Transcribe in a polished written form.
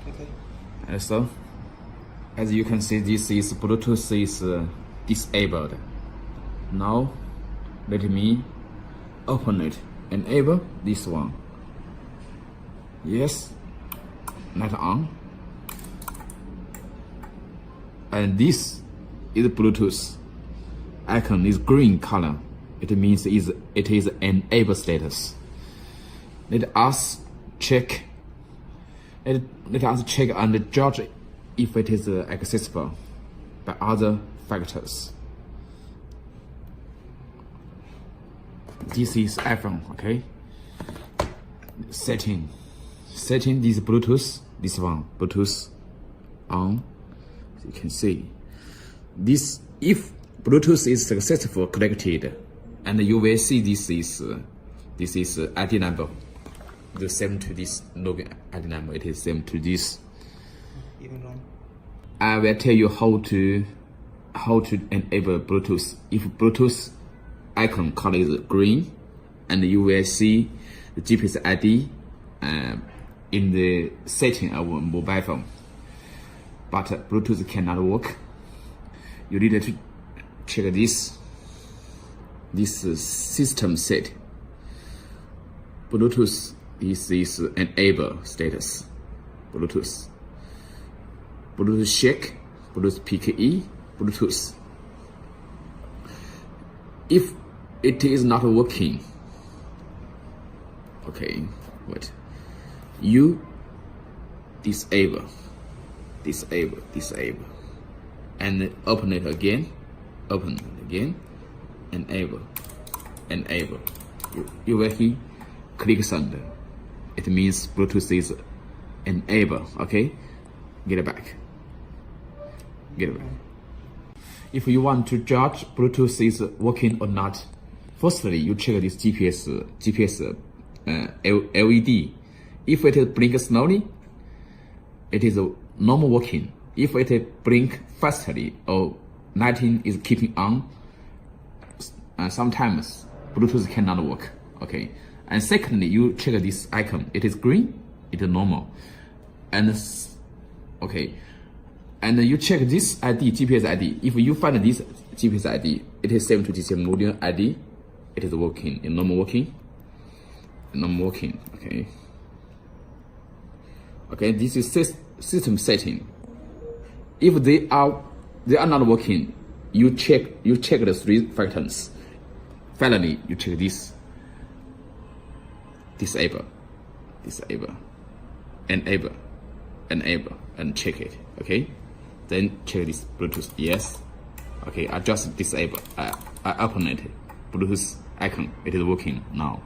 Okay. And so, as you can see, this is Bluetooth is disabled. Now, let me open it. Enable this one. Yes. Light on. And this is Bluetooth. Icon is green color. It means it is enabled status. Let us check. Let us check and judge if it is accessible by other factors. This is iPhone, okay? Setting this Bluetooth, this one, Bluetooth on. As you can see, this, if Bluetooth is successfully connected, and you will see this is ID number, the same to this login ID number. It is same to this. Even wrong. I will tell you how to enable Bluetooth. If Bluetooth icon color is green, and you will see the GPS ID in the setting of a mobile phone, but Bluetooth cannot work. You need to check this system set. Bluetooth is enable status. Bluetooth shake, Bluetooth PKE, Bluetooth. If it is not working, okay, wait. You disable, and open it again, enable. You will hear click sound. It means Bluetooth is enabled. Okay, get it back. If you want to judge Bluetooth is working or not, firstly you check this GPS LED. If it blinks slowly, it is normal working. If it blink fastly or lighting is keeping on, sometimes Bluetooth cannot work. Okay. And secondly, you check this icon. It is green. It is normal. And okay. And you check this ID, GPS ID. If you find this GPS ID, it is same to this module ID. It is working. In normal working. Okay. Okay. This is system setting. If they are not working, you check the three factors. Finally, you check this. Disable, enable, and check it. Okay. Then check this Bluetooth. Yes. Okay. I just disable. I open it. Bluetooth icon. It is working now.